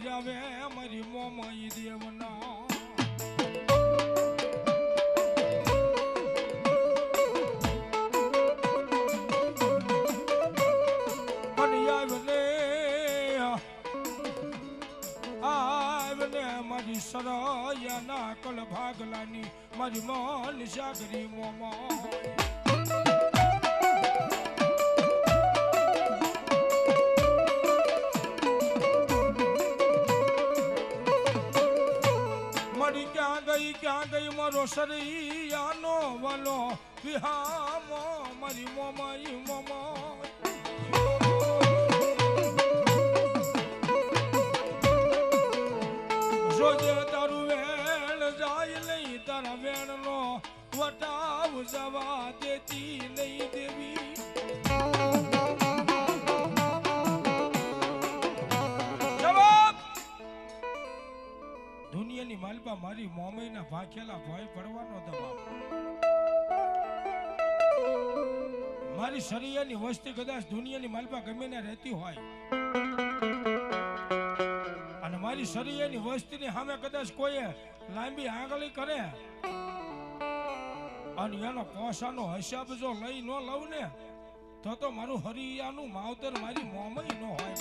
જાવે મારી મોમઈ દેવના મારી સરયાના કલ ભાગલાની મારી મન સાગરી મોમા મારી ક્યાં ગઈ મારો સરયાનો વાલો વિહામો મારી મોમાઈ મોમા જોજે તારું વેણ જાય નહીં તારા વેણ નો વટાવ જવા દેતી નહીં દેવી જવાબ દુનિયાની માલપા મારી મોમઈના ભાખેલા ભય પડવાનો દબાવ મારી શરીરની વસ્તી કદાચ દુનિયાની માલપા ગમે ને રહેતી હોય અને મારી શરીરની વસ્તીની સામે કદાચ કોઈ લાંબી આંગળી કરે અને એનો પોસાનો હિસાબ જો લઈ ન લઉં ને તો મારું હરિયાનું માવતર મારી મોમઈ ન હોય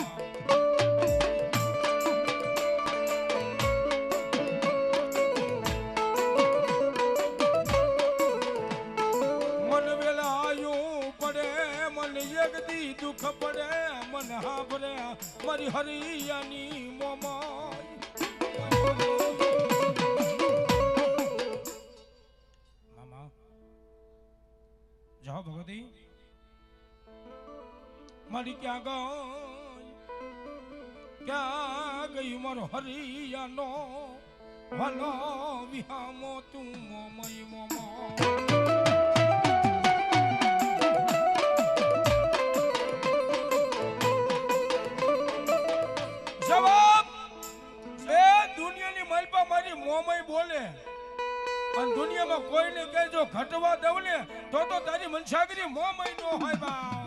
મન વેલાયું પડે મન એકદી દુઃખ પડે મન હાભરે મારી હરિયાની મોમાઈ મામા જાઓ ભગવતી મારી ક્યાં ગઈ મારો હરિયાનો ભલો વિહામો તું મોમઈ મોમા જવાબ એ દુનિયાની માલપા મારી મોમઈ બોલે અને દુનિયામાં કોઈને કહેજો ઘટવા દઉં ને તો તારી મનસાગરી મોમઈ નો હોય બા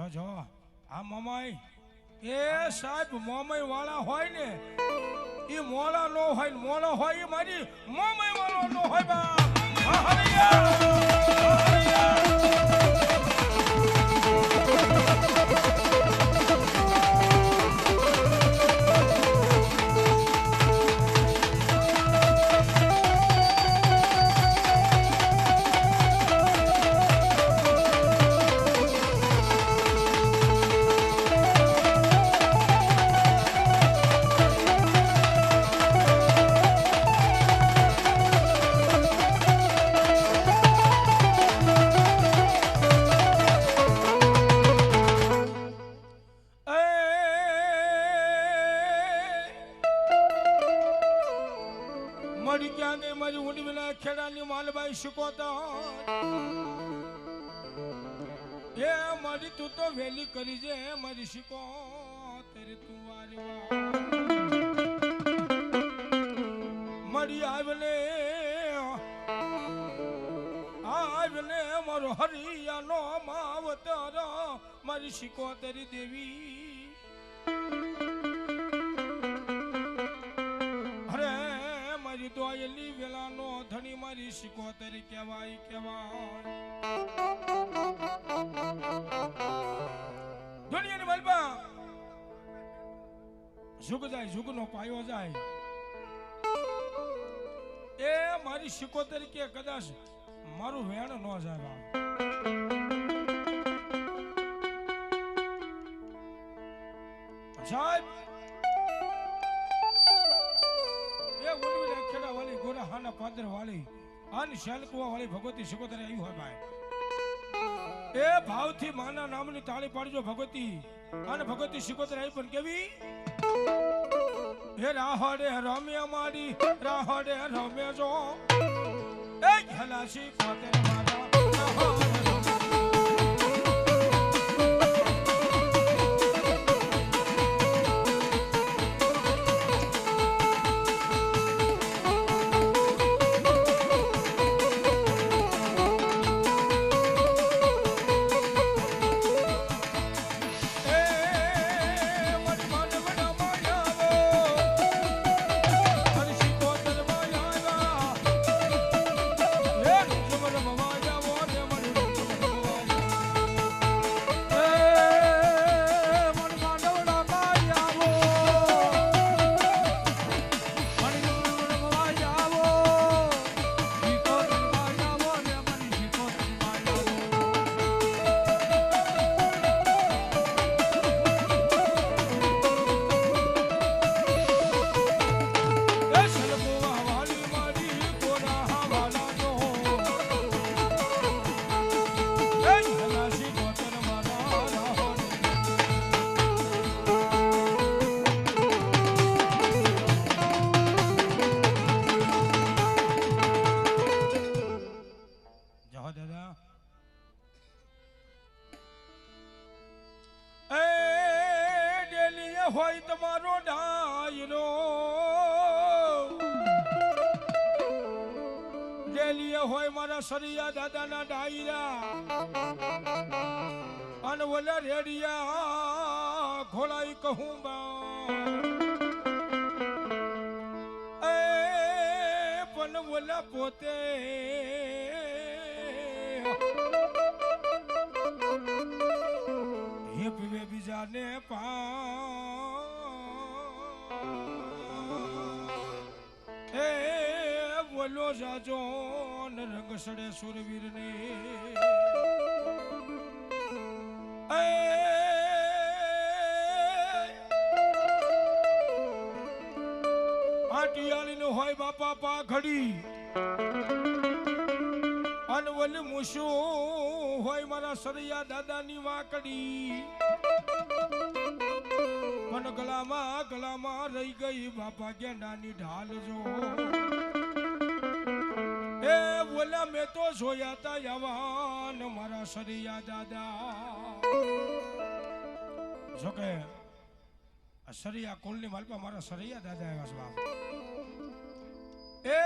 જો આ મોમાઈ એ સાહેબ મોમાઈ વાળા હોય ને એ મોળા નો હોય મોળો હોય એ મારી મોમાઈ વાળો નો હોય બા મારી ક્યાં ગઈ મારી ઊંડવીના ખેડાની માલબાઈ શીખોતા એ મારી તું તો વેલી કરી છે મારી શીખો તેરી તું મારી આવલે મારો હરિયાનો માવતર મારી શીખો તેરી દેવી કેવાય કેવાય દુનિયાની મલબા જુગ જાય જુગનો પાયો જાય એ મારી શીખો તરીકે કદાચ મારું વેણ ન જાય સાહેબ એ ઓલવી ખેડા વાળી ગોરા હાના પાદર વાળી આન શાલકુવા વાળી ભગવતી શીખોતરે આવી હોય ભાઈ એ ભાવથી માના નામની તાળી પાડજો ભગવતી અને ભગવતી શીખોતરે આવી પણ કેવી હે રાહડે રમ્યા મારી રાહડે રમ્યા જો એ ખલાસી કોતર મારા હોય તમારો ડાયરો ડેલીએ હોય મારા સરિયા દાદાના ડાયરા અને ઓલા રેડિયા ખોલાઈ કહું એ પણ ઓલા પોતે હે પીવે બીજાને એ બોલો જાજો રંગ સડે સુરવીર ને આટિયાળી નું હોય બાપા પાઘડી અને ઓલી મૂછું હોય મારા સરિયા દાદાની વાકડી પણ ગળામાં રહી ગઈ બાપા ગેંડાની ઢાલ જો એ બોલા મેં તો જોયા તા યવાન મારા સરિયા દાદા જોકે સરિયા કુલની માલપા મારા સરિયા દાદા આવ્યા છે બાપ એ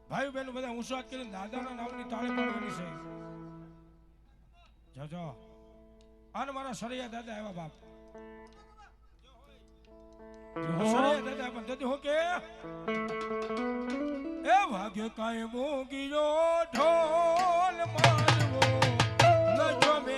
ભાઈ બહેનો બધા ઉત્સાહ કરીને દાદાના નામની તાળી પાડવાની છે જો આને મારા સરિયા દાદા આવ્યા બાપ સરિયા દાદા પણ દાદી હું કે એ ભાગ્ય કાય મોગીયો ઢોલ મારવો નજો મે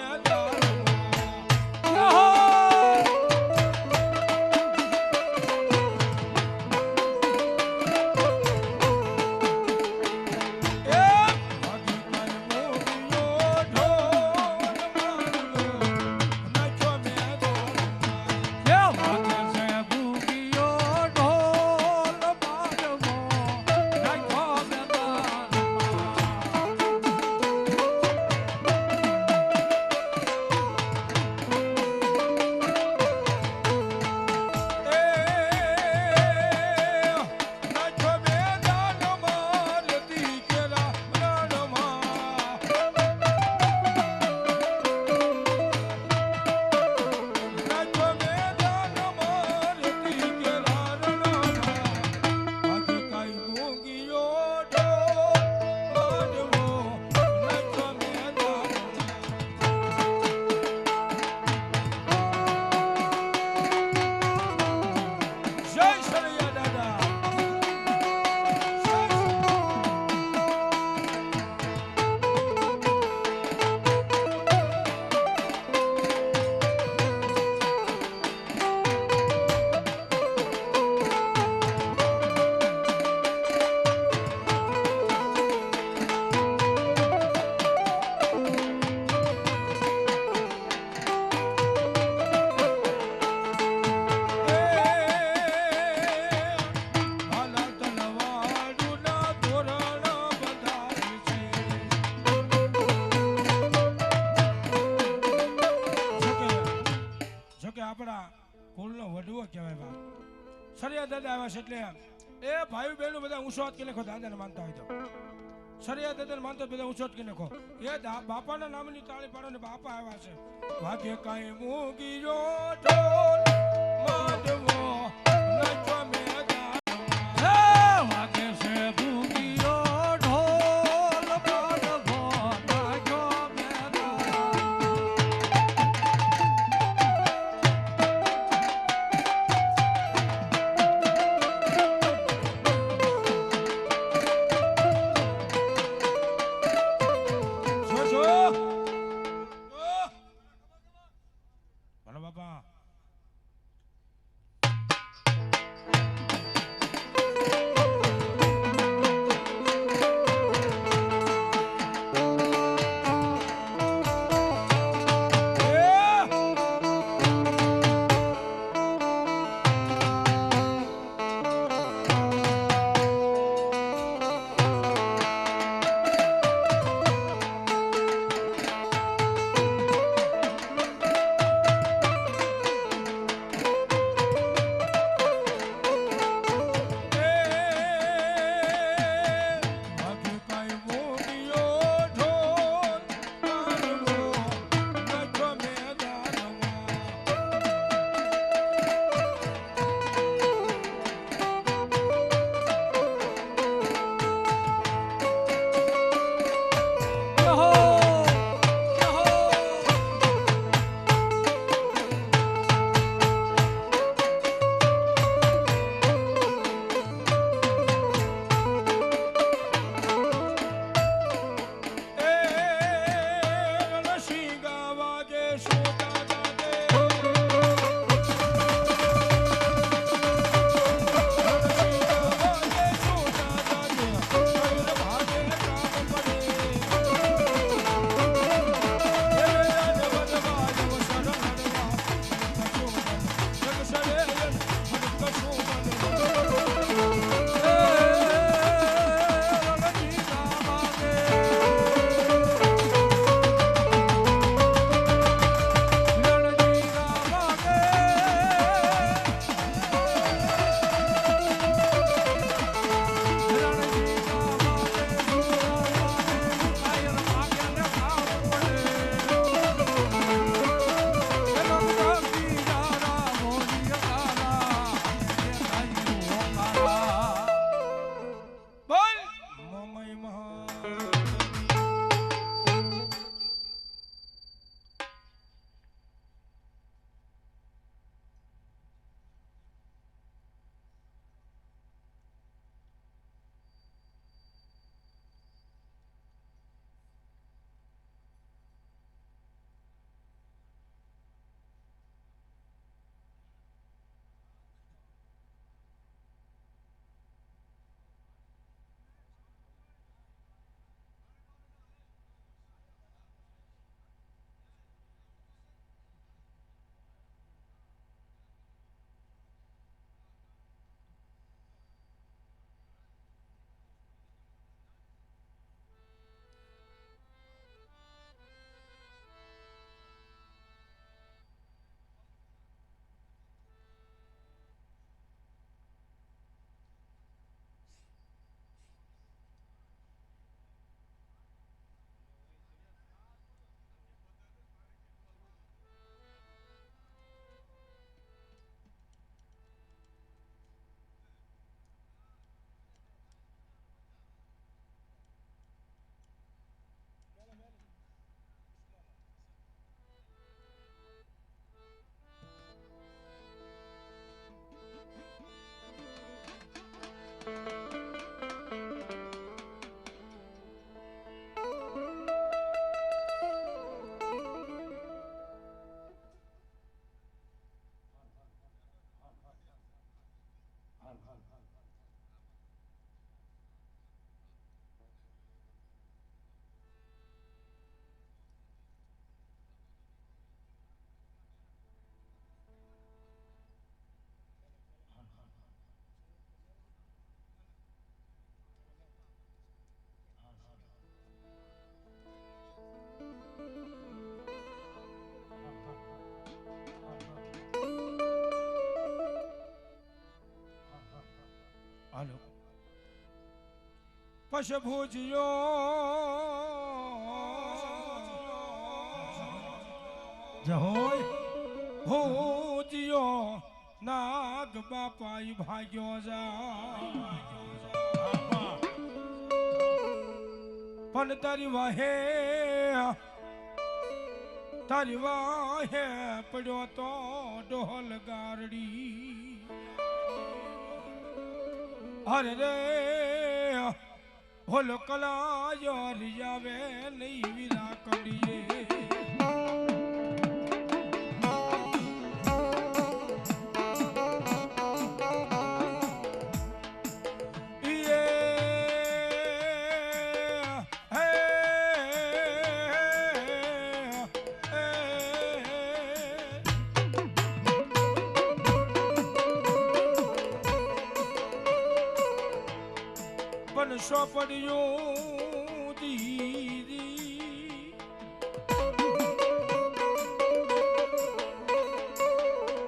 કે આપણા કુળનો વડવો કહેવાય બાપ. સરિયા દાદા આવ્યા છે એટલે એ ભાઈ બહેનો બધા ઊંચો કે નાખો દાદાને માનતા હોય તો. સરિયા દાદાને માનતો બધા ઊંચો કે નાખો. એ બાપાના નામની તાળી પાડો ને બાપા આવ્યા છે. વાગે કાંઈ મૂકી જો ઢોલ માધવો નચો મેઘા વાગે છે મૂકીયો ઢોલ માધવો નચો મેઘા. બાપા પશ ભૂજ્યો જહોય ભૂજ્યો નાગ બાપાઈ ભાગ્યો જા પણ તારી વાહે પડ્યો તો ડોલ ગારડી અરે રે હોલ કલાયો રિયાવે નહીં વિરા કડીએ સોપડ્યું દીદી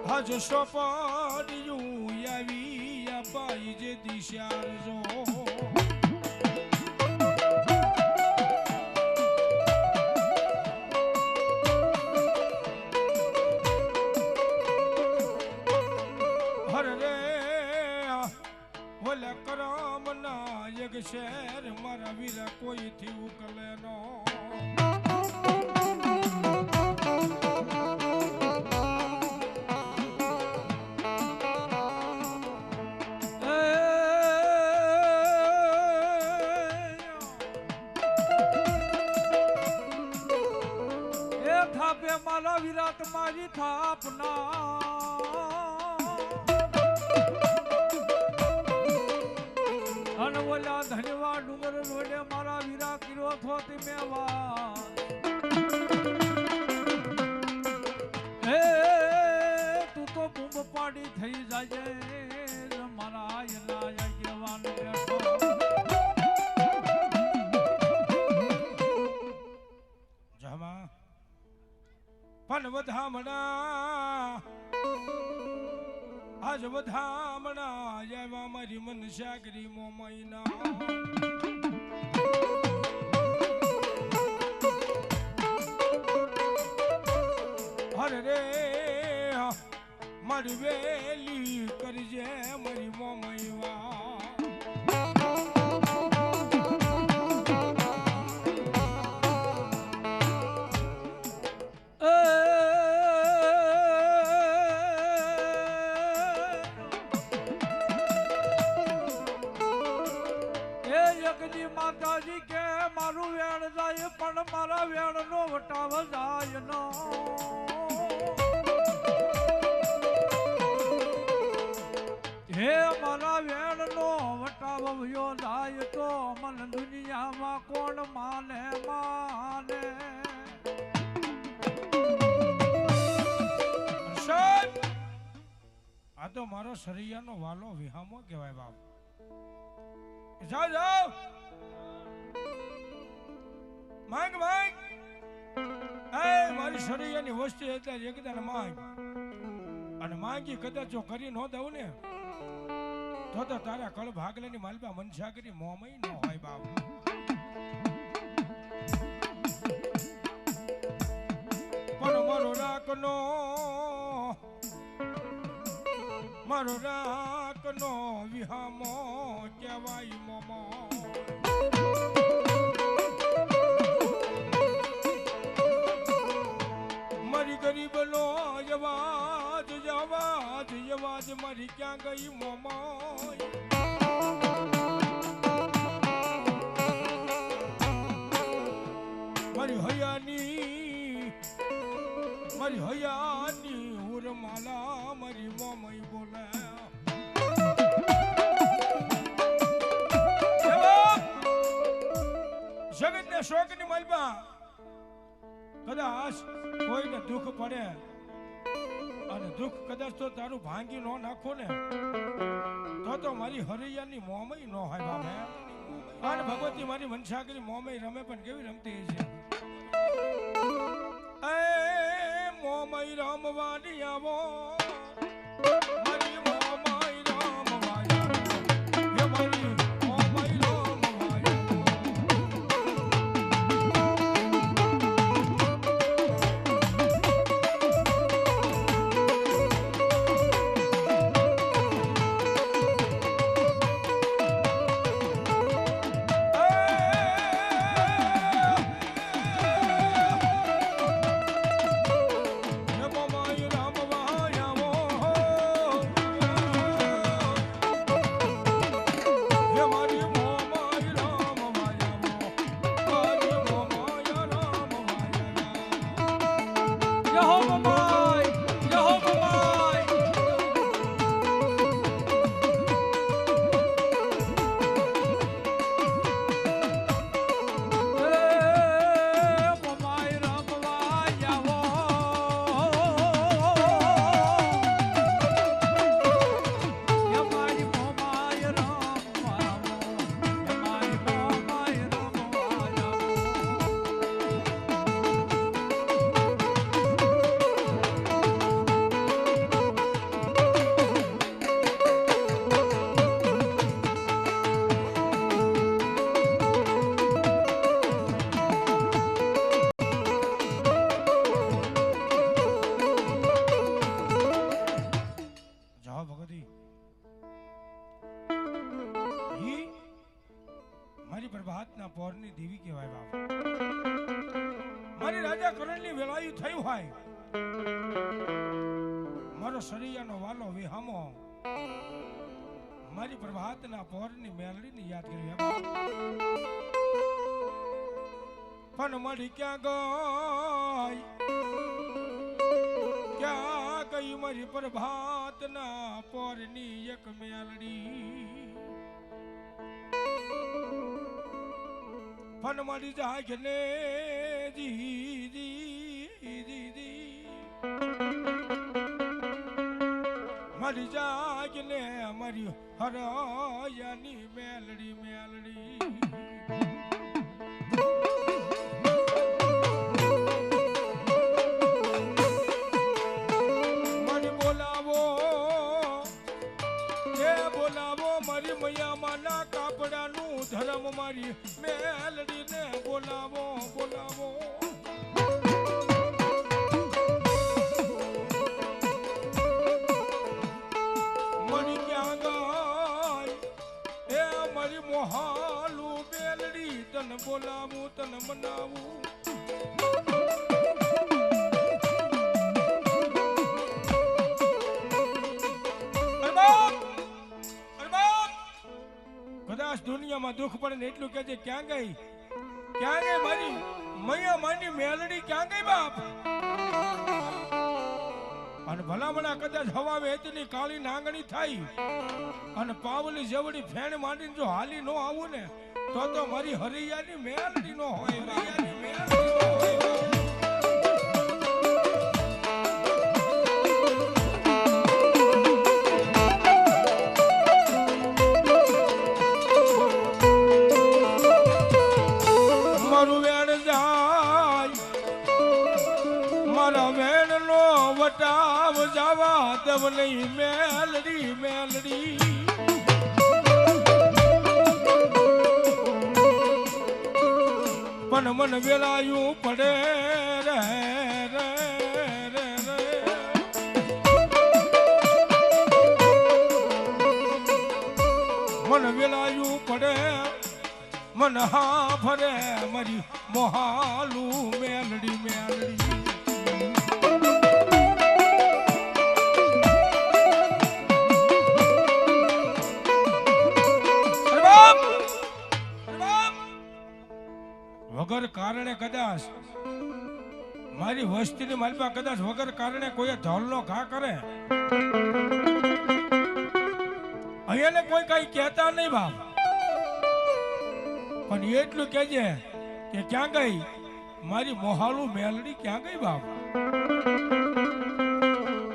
હજ સોપડ્યું આવી અપાઈ જે દિશારજો હર રે ઓલે કરમના એક શહેર મારા વીરા કોઈથી ઉકલે નો એ થાપે મારા વીરા તમારી થાપના ધન્યવાદ ડુંગર રોડે મારા વીરા કિરો થોતી મેવા હે તું તો બૂમ પાડી થઈ જાય મારા એલા આગેવાન બેઠો જમા પણ વધામણા આજ વધામણા આવ્યા મારી મનસાગરી મોમાઈના હરે રે મારી વેલી કરજે મારી મોમાઈવા માતાજી કે મારું વેણ જાય પણ મારા વેણ નો વટાવ જાય નો હે મારા વેણ નો વટાવ વયો જાય તો મન દુનિયામાં કોણ માને માને આ તો મારો સરિયાનો વાલો વિહામો કહેવાય બાપ જાઓ જાઓ માંગ માંગ એ મારી શરીરની વસ્તુ એટલે એકદાને માંગ અને માંગી કદાચ જો કરી ન દઉં ને તો તારા કળ ભાગલાની માલબા મનસાગરી મોમય ન હોય બાપ પણ મારો રાખનો વિહામો કહેવાય મોમો મારી ગરીબનો અવાજ અવાજ અવાજ મારી ક્યાં ગઈ મોમાઈ મારી હયાની ઉરમાલા મારી મોમાઈ બોલે જગતને શોકની માલબા કદાચ કોઈને દુઃખ પડે અને દુઃખ કદાચ તો તારું ભાંગી ન નાખો ને તો મારી હરૈયાની મોમય ન હોય બાપે અને ભગવતી મારી મનસાગરી મોમય રમે પણ કેવી રમતી છે એ મોમય રમવાની આવો મારી મોમય રમવાની હે મારી મોમય રમવાની પ્રભાતના પોરની દેવી કહેવાય બાપ. મારી રાજા કરણની વેલાયું થયું હોય, મારો સરિયાનો વાલો વિહામો મારી પ્રભાતના પોરની મેલડીની યાદ કરી પણ મળી ક્યાં ગઈ, ક્યાં ગઈ મારી પ્રભાતના પોરની એક મેલડી. પણ મારી જાગને મારી જાગને મારી હરયાની મેલડી મેલડી. મને બોલાવો એ બોલાવો મારી મૈયામાના કાપડાનું ધર્મ મારી મેલડીને બોલાવો બોલાવો. મળી ક્યાં ગઈ એ મારી મોહાલું મેલડી, તને બોલાવું તને મનાવું. કદાચ દુનિયામાં દુઃખ પડે ને એટલું કે ક્યાં ગઈ મારી મૈયા માની મેલડી ક્યાં ગઈ બાપ. અને ભલામણા કદાચ હવા વેચની કાળી નાંગણી થાય અને પાવલી જેવડી ફેણ માંડીને જો હાલી નો આવું ને તો મારી હરિયાની મેલડી નો હોય, હરિયાની મેલડી નો હોય. મારું વેણ જાય મારા વેણ નો વટાવ જવા દેવ નહીં મેલડી મેલડી. પણ મન વેલાયું પડે રે રે રે રે. મન વેલાયું પડે મન હા ફરે મારી મોહાલું મેલડી મેલડી. વગર કારણે કદાચ મારી વસ્તીની માલપા કદાચ વગર કારણે કોઈ ધોલનો ઘા કરે, અહીંયા કોઈ કઈ કહેતા નહીં બાપ, પણ એટલું કહેજે કે ક્યાં ગઈ મારી મોહાલું મેલડી ક્યાં ગઈ બાપ.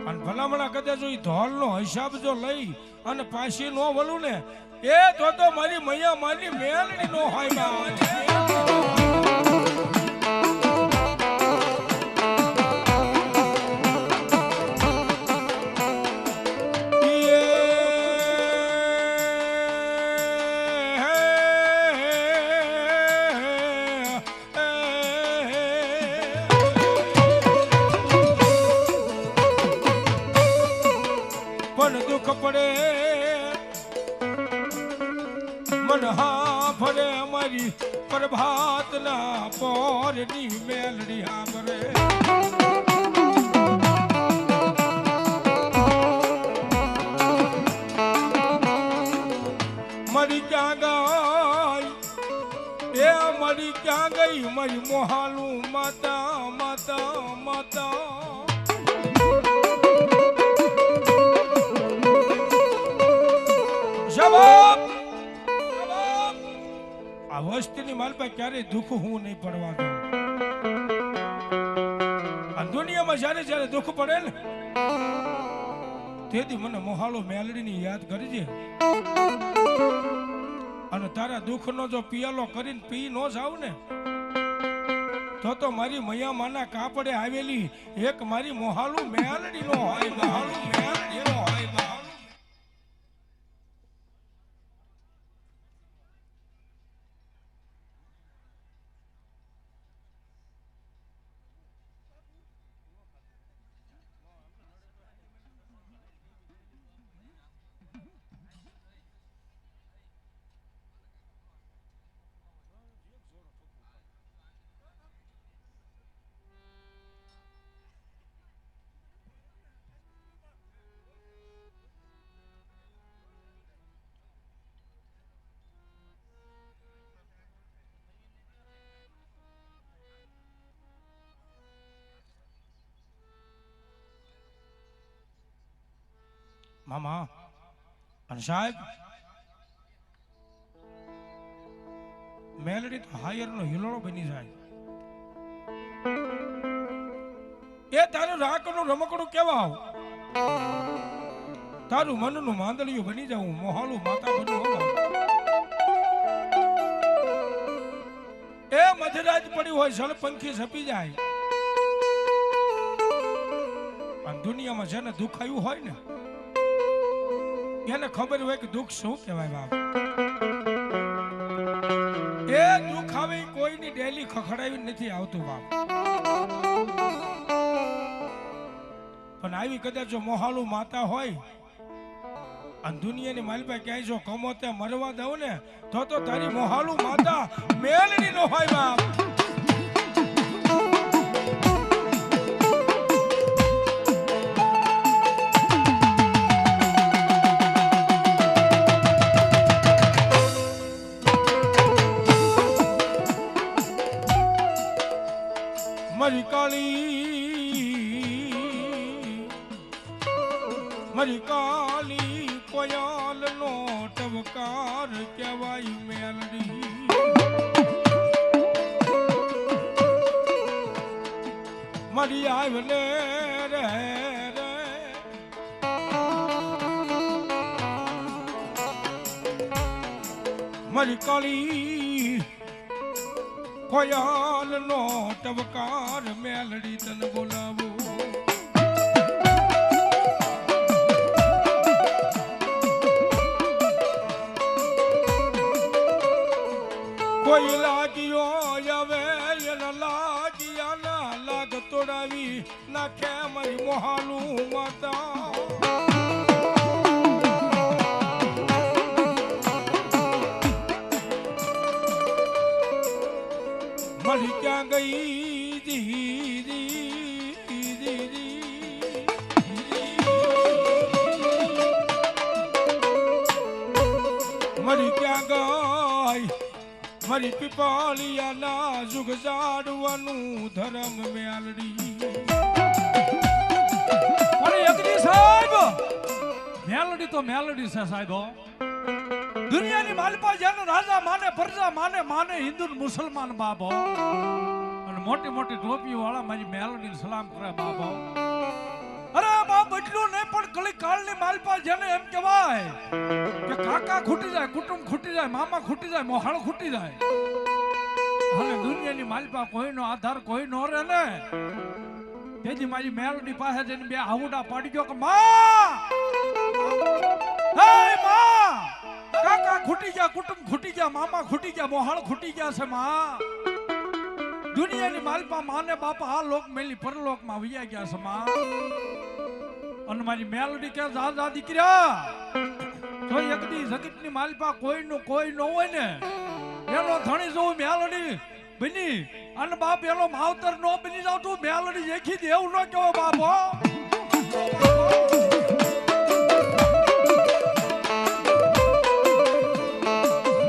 અને ભલામણા કદાચ જો ધોલનો હિસાબ જો લઈ અને પાછી નો વળું ને એ તો મારી મૈયા મારી મેલડી નો હોય બાપ. દુઃખ પડે મન હા ફરે અમારી પ્રભાતના પોરની મેલડી આમરે. મરી ક્યાં ગઈ એ મરી ક્યાં ગઈ મારી મોહાલું માતા માતા માતા. આ વસ્તીની માલપા ક્યારેય દુઃખ હું નહીં પડવા દઉં. આ દુનિયામાં જયારે દુઃખ પડે ને તેથી મને મોહાલો મેલડીની યાદ કરજે. અને તારા દુઃખનો જો પિયાલો કરીને પી ન જાવ ને તો મારી મૈયા માના કાપડે આવેલી એક મારી મોહાલું મેલડી નો હોય, મોહાલું મેલડી નો હોય. મામા અને સાહેબ મેલડી તો હાયર નો હિલોળો બની જાય. એ તારું રાખનું રમકડું કેવા તારું મનનું માંદલિયું બની જાઉં મોહાલું માતા બનું એ મધરાજ પડી હોય સળ પંખી સપી જાય અને દુનિયામાં જેને દુઃખ આવ્યું હોય ને એને ખબર હોય કે દુઃખ શું કહેવાય બાપ. એ દુઃખ આવે કોઈની ડેલી ખખડાવી નથી આવતું બાપ. પણ આવી કદાચ જો મોહાલું માતા હોય અને દુનિયાની માલભાઈ ક્યાંય જો કમોતે મરવા દઉં ને તો તારી મોહાલું માતા મેલડી નો હોય બાપ. મારી કાલી કોયાલ નો ટવકાર કહેવાય મેલડી. મારી આવલે રે મારી કાળી કોયાલ નો ટવકાર મેલડી તને બોલાવું. કોઈ લાગ્યો હવે એના લાગ્યા ના લાગ તોડાવી નાખે મારી મોહાલું માતા. મળી ક્યાં ગઈ મળી ક્યાં ગઈ મારી પીપાળિયા ના જુગ જાડવાનું ધર્મ મેલડી. સાહેબ મેલડી તો મેલડી છે સાહેબ. દુનિયાની માલપા જેને રાજા માને પ્રજા માને માને હિન્દુ મુસલમાન બાબો અને મોટી મોટી ટોપી વાળા મારી મેલડી સલામ કરે બાબો. અરે બાપ એટલું નહીં પણ કલી કાળની માલપા જેને એમ કહેવાય કે કાકા ખૂટી જાય કુટુંબ ખૂટી જાય મામા ખૂટી જાય મોહાળ ખૂટી જાય અને દુનિયાની માલપા કોઈનો આધાર કોઈ નો રહે ને તેથી મારી મેલડી પાસે જઈને બે હાવુડા પાડી ગયો કે માં હે માં કાકા ખૂટી ગયા કુટુંબ ખૂટી ગયા મામા ખૂટી ગયા મોહાળ ખૂટી ગયા છે માં. દુનિયાની માલપા માને બાપા આ લોક મેલી પરલોક માં વૈયા ગયા છે માં. અને મારી મેલડી કે જા દીકરા જો એકદી જગતની માલપા કોઈનું કોઈ ન હોય ને એનો ધણી જોઉં મેલડી બની અને બાપ એનો માવતર નો બની જાવ તું મેલડી જેખી દેવું ન કેવો બાપો.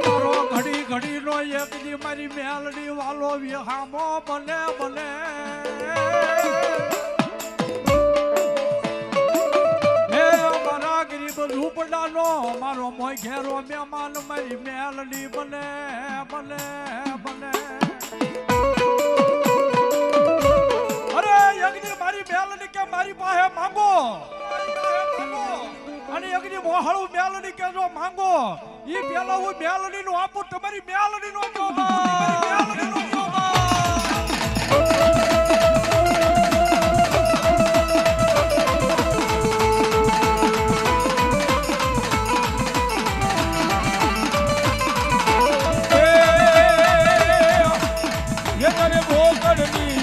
મારો ઘડી ઘડી નો એકદી મારી મેલડી વાલો વિહામો બને બને. ઝૂંપડાનો મારો મોય ઘેરો મહેમાન મારી મેલડી બને બને બને. અરે યજ્ઞ મારી મેલડી કે મારી પાસે માંગો અને યજ્ઞ મોહાળું મેલડી કે જો માંગો ઈ પેલા હું મેલડી નું આપું તમારી મેલડી નો જો મેલડી નો જો.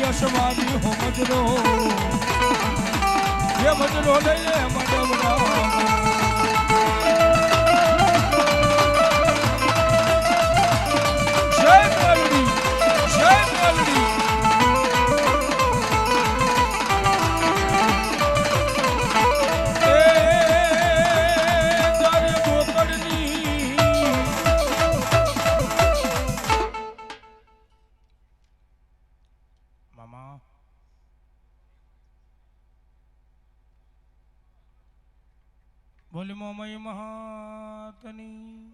યશવાદી હો મજરો ये मजरो ले मडवरा जय मेलडी जय मेलडी तारे बोकड़नी मामा બોલી મોમય મહાતની